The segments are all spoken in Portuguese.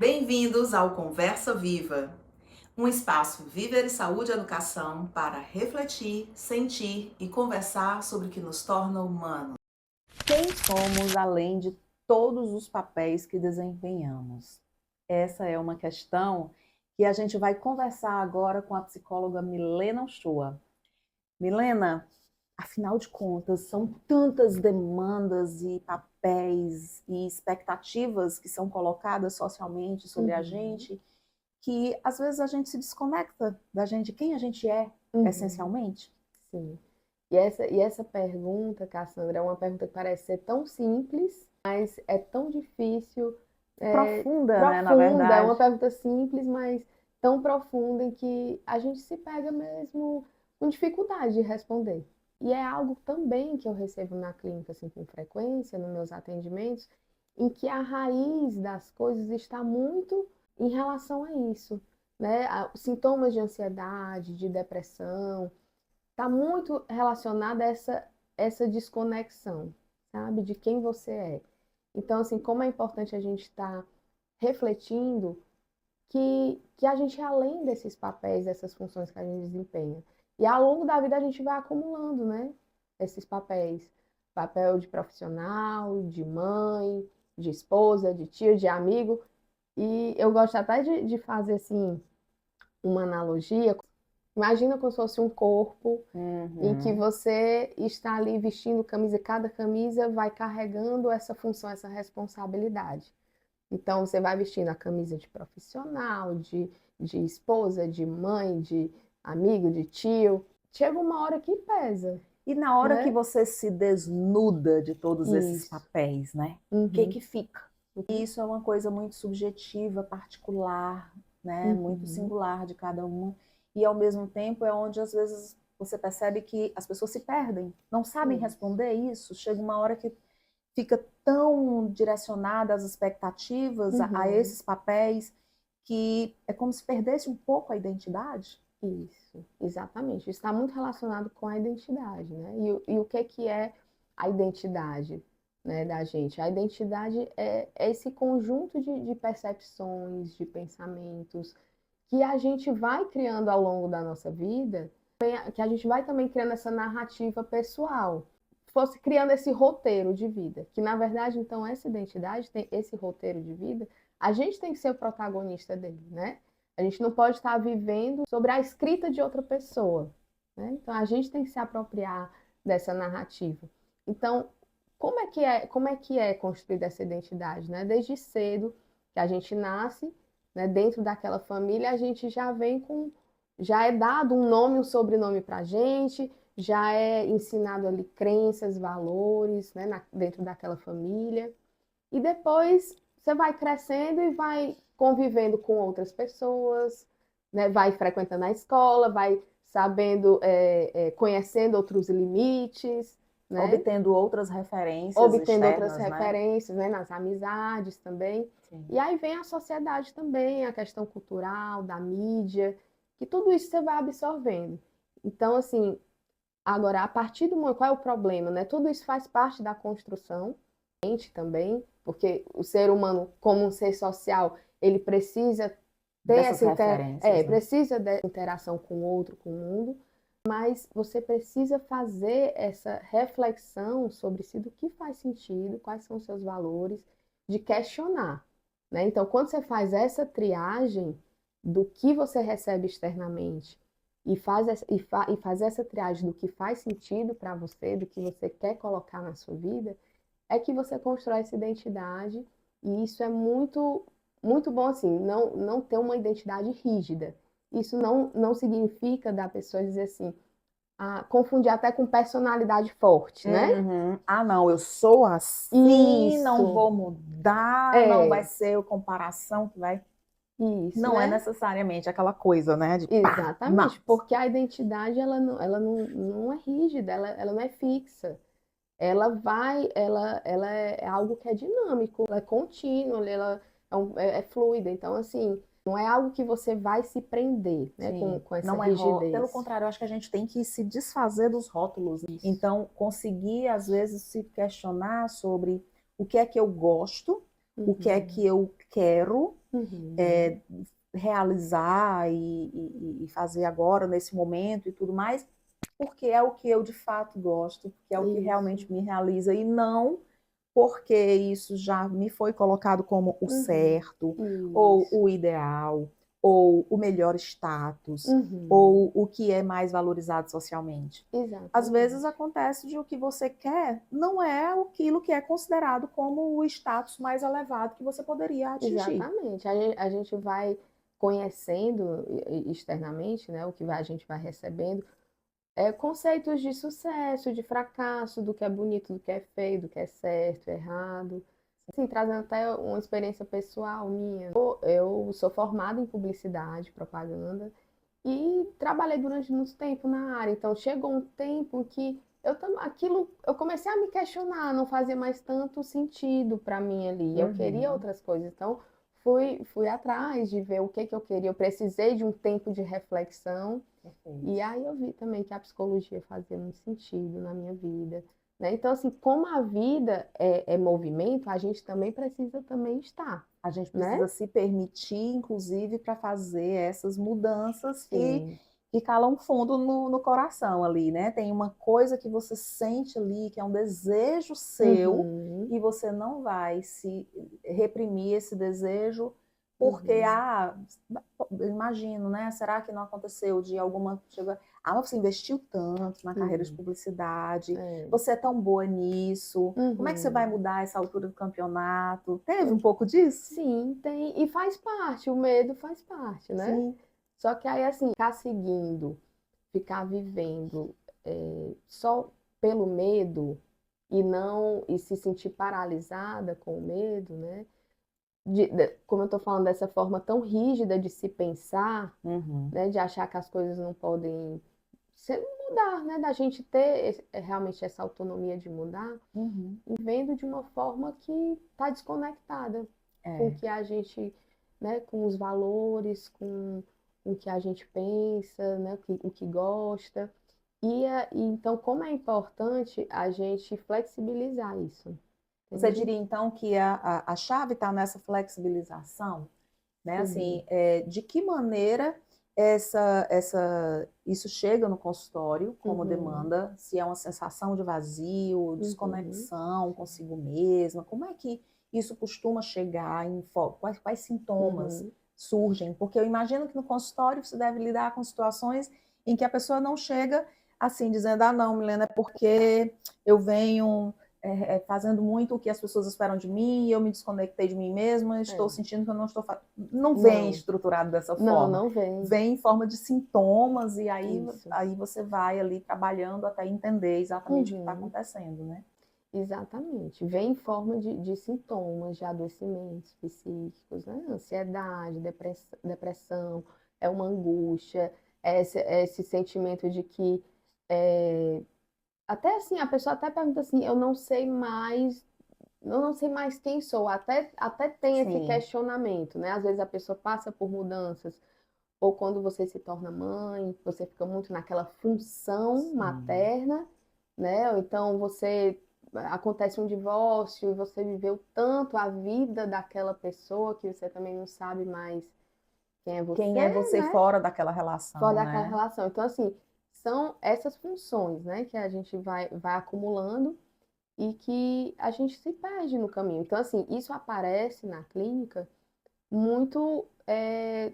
Bem-vindos ao Conversa Viva, um espaço Viver e Saúde e Educação para refletir, sentir e conversar sobre o que nos torna humanos. Quem somos além de todos os papéis que desempenhamos? Essa é uma questão que a gente vai conversar agora com a psicóloga Milena Uchoa. Milena, afinal de contas, são tantas demandas e papéis e expectativas que são colocadas socialmente sobre a gente, que às vezes a gente se desconecta da gente, de quem a gente é, essencialmente. Sim. E essa pergunta, Cassandra, é uma pergunta que parece ser tão simples, mas é tão difícil. Profunda, né, na Profunda, verdade. é uma pergunta simples, mas tão profunda em que a gente se pega mesmo com dificuldade de responder. E é algo também que eu recebo na clínica, assim, com frequência, nos meus atendimentos, em que a raiz das coisas está muito em relação a isso, né? Sintomas de ansiedade, de depressão, está muito relacionada a essa desconexão, sabe? De quem você é. Então, assim, como é importante a gente estar refletindo que a gente é além desses papéis, dessas funções que a gente desempenha. E ao longo da vida a gente vai acumulando, né? Esses papéis. Papel de profissional, de mãe, de esposa, de tio, de amigo. E eu gosto até de fazer, assim, uma analogia. Imagina como se fosse um corpo em que você está ali vestindo camisa, cada camisa vai carregando essa função, essa responsabilidade. Então, você vai vestindo a camisa de profissional, de esposa, de mãe, de amigo, de tio. Chega uma hora que pesa, E na hora que né? você se desnuda de todos esses Isso. papéis, né? O que fica? E isso é uma coisa muito subjetiva, particular, né? Muito singular de cada uma. E ao mesmo tempo é onde às vezes você percebe que as pessoas se perdem, não sabem responder isso. Chega uma hora que fica tão direcionada às expectativas, a esses papéis, que é como se perdesse um pouco a identidade. Isso, exatamente. Isso está muito relacionado com a identidade, né? E o que é a identidade, né, da gente? A identidade é esse conjunto de percepções, de pensamentos, que a gente vai criando ao longo da nossa vida, que a gente vai também criando essa narrativa pessoal, fosse criando esse roteiro de vida, que na verdade, então, essa identidade, tem esse roteiro de vida, a gente tem que ser o protagonista dele, né? A gente não pode estar vivendo sobre a escrita de outra pessoa, né? Então, a gente tem que se apropriar dessa narrativa. Então, como é que é construída essa identidade, né? Desde cedo, que a gente nasce, né, dentro daquela família, a gente já vem já é dado um nome, um sobrenome para a gente, já é ensinado ali crenças, valores, né, dentro daquela família. E depois você vai crescendo e vai convivendo com outras pessoas, né, vai frequentando a escola, vai sabendo, conhecendo outros limites, né? Obtendo outras referências Obtendo outras externas, né? referências, né, nas amizades também. Sim. E aí vem a sociedade também, a questão cultural, da mídia, que tudo isso você vai absorvendo. Então, assim, agora, a partir do momento, qual é o problema, né? Tudo isso faz parte da construção, gente também, porque o ser humano, como um ser social, ele precisa ter Dessas referências, né? precisa dessa interação com o outro, com o mundo, mas você precisa fazer essa reflexão sobre si, do que faz sentido, quais são os seus valores, de questionar, né? Então, quando você faz essa triagem do que você recebe externamente e fazer essa triagem do que faz sentido para você, do que você quer colocar na sua vida, é que você constrói essa identidade, e isso é muito, muito bom, assim, não ter uma identidade rígida. Isso não significa da pessoa dizer assim, confundir até com personalidade forte, né? Ah, não, eu sou assim, não Isso, vou mudar, não vai ser a comparação que vai. isso, Não é né? necessariamente aquela coisa, né? De pá, Exatamente, porque a identidade ela não é rígida, ela não é fixa. Ela é algo que é dinâmico, ela é contínuo, ela é fluida. Então, assim, não é algo que você vai se prender, né, sim, com essa não é pelo rigidez. contrário, eu acho que a gente tem que se desfazer dos rótulos. Isso. Então, conseguir, às vezes, se questionar sobre o que é que eu gosto, o que é que eu quero Uhum. realizar e fazer agora, nesse momento e tudo mais, porque é o que eu de fato gosto, porque é o que Isso. realmente me realiza, e não porque isso já me foi colocado como o Uhum. certo, ou Isso. o ideal, ou o melhor status, Uhum. ou o que é mais valorizado socialmente. Às vezes Exatamente. acontece de o que você quer não é aquilo que é considerado como o status mais elevado que você poderia atingir. Exatamente. A gente vai conhecendo externamente, né, a gente vai recebendo, conceitos de sucesso, de fracasso, do que é bonito, do que é feio, do que é certo, errado. Assim, trazendo até uma experiência pessoal minha. Eu sou formada em publicidade, propaganda, e trabalhei durante muito tempo na área. Então chegou um tempo que eu comecei a me questionar, não fazia mais tanto sentido para mim ali. Eu queria Uhum. outras coisas. Então fui atrás de ver o que que eu queria. Eu precisei de um tempo de reflexão. Perfeito. E aí eu vi também que a psicologia fazia muito sentido na minha vida, né? Então, assim, como a vida é movimento, a gente também precisa também estar, A gente né? precisa se permitir, inclusive, para fazer essas mudanças Sim. que calam fundo no coração ali, né? Tem uma coisa que você sente ali, que é um desejo seu, Uhum, e você não vai se reprimir esse desejo, porque, uhum. eu imagino, né? Será que não aconteceu de alguma. Você investiu tanto na carreira de Sim, publicidade, é. você é tão boa nisso, como é que você vai Uhum, mudar essa altura do campeonato? Teve um uhum. pouco disso? Sim, tem. E faz parte, o medo faz parte, né? Sim. Só que aí, assim, ficar seguindo, ficar vivendo só pelo medo e se sentir paralisada com o medo, né? Como eu estou falando dessa forma tão rígida de se pensar, Uhum. né? De achar que as coisas não podem mudar, né? Da gente ter realmente essa autonomia de mudar, Uhum. e vendo de uma forma que está desconectada com o É. que a gente, né? Com os valores, com o que a gente pensa, né? O que gosta. E então, como é importante a gente flexibilizar isso, Você entende? diria, então, que a chave está nessa flexibilização, né? Sim. Assim, de que maneira isso chega no consultório como Uhum. demanda? Se é uma sensação de vazio, Uhum. desconexão consigo mesma, como é que isso costuma chegar quais sintomas Uhum. surgem? Porque eu imagino que no consultório você deve lidar com situações em que a pessoa não chega assim, dizendo, não, Milena, é porque eu venho fazendo muito o que as pessoas esperam de mim, e eu me desconectei de mim mesma, estou É. sentindo que eu não estou fazendo. Não vem Não, estruturado dessa não, forma. não vem. Vem em forma de sintomas, e Isso. aí você vai ali trabalhando até entender exatamente o que está Uhum. acontecendo, né? Exatamente. Vem em forma de sintomas, de adoecimentos psíquicos, né? Ansiedade, depressão, é uma angústia, é esse sentimento de que até assim, a pessoa até pergunta assim, eu não sei mais quem sou, até tem esse Sim. questionamento, né? Às vezes a pessoa passa por mudanças, ou quando você se torna mãe, você fica muito naquela função Sim. materna, né? Ou então acontece um divórcio e você viveu tanto a vida daquela pessoa que você também não sabe mais quem é Quem é você, você né? fora daquela Fora relação, daquela né? relação. Então, assim, são essas funções, né, que a gente vai acumulando e que a gente se perde no caminho. Então, assim, isso aparece na clínica muito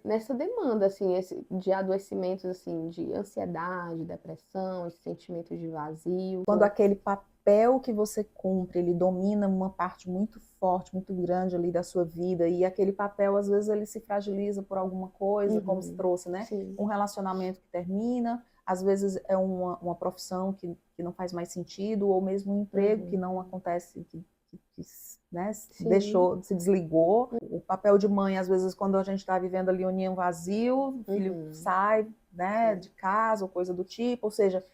nessa demanda, assim, de adoecimentos, assim, de ansiedade, depressão, esse sentimento de vazio. Quando aquele papel que você cumpre, ele domina uma parte muito forte, muito grande ali da sua vida, e aquele papel, às vezes, ele se fragiliza por alguma coisa, como se Uhum, trouxe, né? sim. Um relacionamento que termina, às vezes é uma profissão que não faz mais sentido, ou mesmo um emprego que Uhum, não acontece, né, sim. deixou, se desligou. O papel de mãe, às vezes, quando a gente está vivendo ali um ninho vazio, o filho Uhum, sai, né, sim. de casa, ou coisa do tipo, ou seja,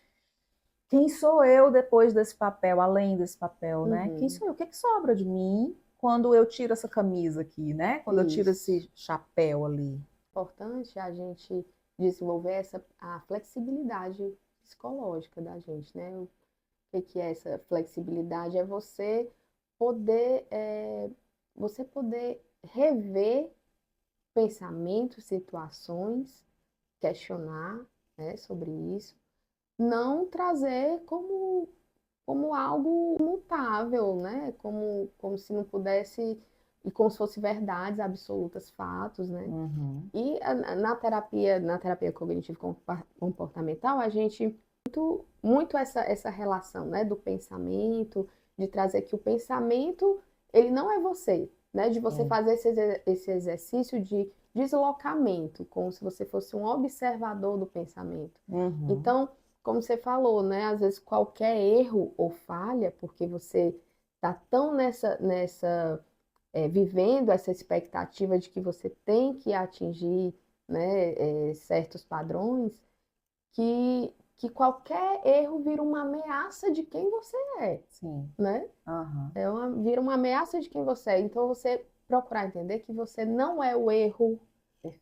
quem sou eu depois desse papel, além desse papel, né? Quem Uhum, sou eu? O que é que sobra de mim quando eu tiro essa camisa aqui, né? Quando eu tiro isso. esse chapéu ali. Importante a gente desenvolver a flexibilidade psicológica da gente, né? O que é essa flexibilidade? É você poder você poder rever pensamentos, situações, questionar, né, sobre isso, não trazer como algo mutável, né? Como se não pudesse, e como se fosse verdades absolutas, fatos, né? Uhum. E na terapia cognitivo-comportamental, a gente muito essa relação, né, do pensamento, de trazer que o pensamento, ele não é você, né? De você Sim. fazer esse exercício de deslocamento, como se você fosse um observador do pensamento. Uhum. Então, como você falou, né? Às vezes qualquer erro ou falha, porque você está tão vivendo essa expectativa de que você tem que atingir, né, certos padrões, que qualquer erro vira uma ameaça de quem você é, Sim. né? Aham. Vira uma ameaça de quem você é. Então, você procurar entender que você não é o erro,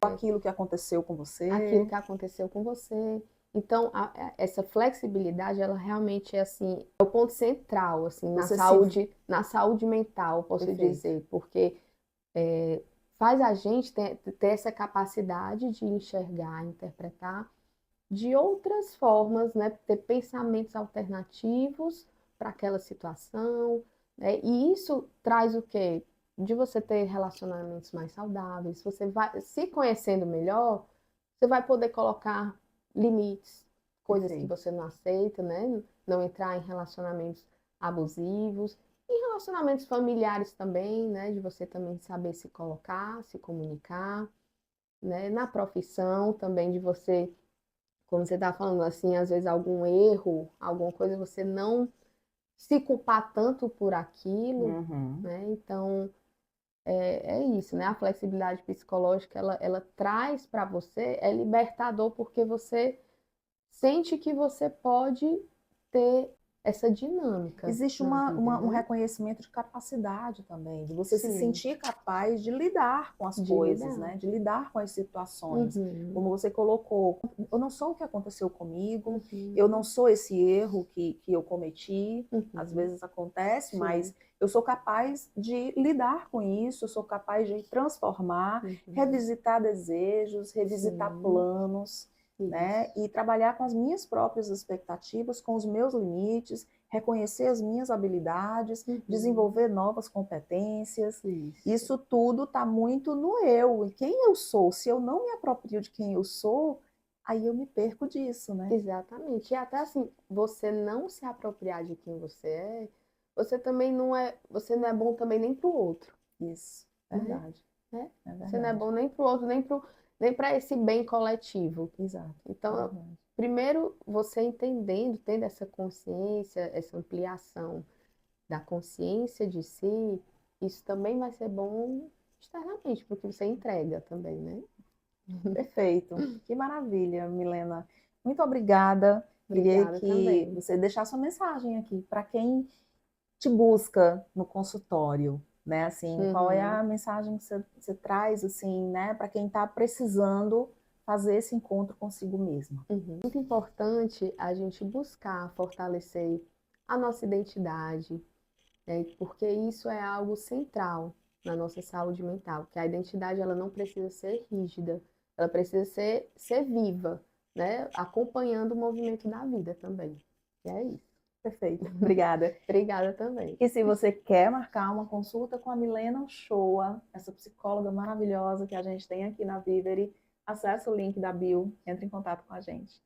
Aquilo que aconteceu com aquilo você. que aconteceu com você. Então, essa flexibilidade, ela realmente é assim, é o ponto central, assim, Você se... na saúde mental, posso Perfeito. dizer, porque faz a gente ter essa capacidade de enxergar, interpretar de outras formas, né? Ter pensamentos alternativos para aquela situação, né? E isso traz o quê? De você ter relacionamentos mais saudáveis, você vai se conhecendo melhor, você vai poder colocar limites, coisas que Perfeito. você não aceita, né? Não entrar em relacionamentos abusivos, em relacionamentos familiares também, né? De você também saber se colocar, se comunicar, né? Na profissão também de você, como você está falando assim, às vezes algum erro, alguma coisa, você não se culpar tanto por aquilo, Uhum. né? Então, é isso, né? A flexibilidade psicológica, ela traz para você, é libertador porque você sente que você pode ter essa dinâmica Existe na vida, um né? reconhecimento de capacidade também, de você se Sim, sentir capaz de lidar com as de coisas, lidar. né? De lidar com as situações. Uhum, Como você colocou, eu não sou o que aconteceu comigo, eu não uhum, sou esse erro que eu cometi, às uhum, vezes acontece, sim, mas eu sou capaz de lidar com isso, eu sou capaz de transformar, uhum, revisitar desejos, revisitar sim, planos, né? isso, E trabalhar com as minhas próprias expectativas, com os meus limites, reconhecer as minhas habilidades, uhum, desenvolver novas competências. isso. Isso tudo está muito no eu, e quem eu sou. Se eu não me aproprio de quem eu sou, aí eu me perco disso, né? Exatamente. E até assim, você não se apropriar de quem você é, você não é bom também nem para o outro, Isso, né? verdade, Né? é Você não é verdade. bom nem para o outro, nem para esse bem coletivo. Exato, é Então, verdade. primeiro, você entendendo, tendo essa consciência, essa ampliação da consciência de si, isso também vai ser bom externamente, porque você entrega também, né? Perfeito. Que maravilha, Milena. Muito obrigada. Queria Obrigada que também. você deixasse uma mensagem aqui para quem te busca no consultório, né? Assim, qual é Uhum. a mensagem que você traz, assim, né? Para quem está precisando fazer esse encontro consigo mesma. Uhum. Muito importante a gente buscar fortalecer a nossa identidade, né? Porque isso é algo central na nossa saúde mental, que a identidade ela não precisa ser rígida, ela precisa ser viva, né? Acompanhando o movimento da vida também. E é isso. Perfeito. Obrigada. Obrigada também. E se você quer marcar uma consulta com a Milena Uchoa, essa psicóloga maravilhosa que a gente tem aqui na Vivere, acesse o link da bio, entre em contato com a gente.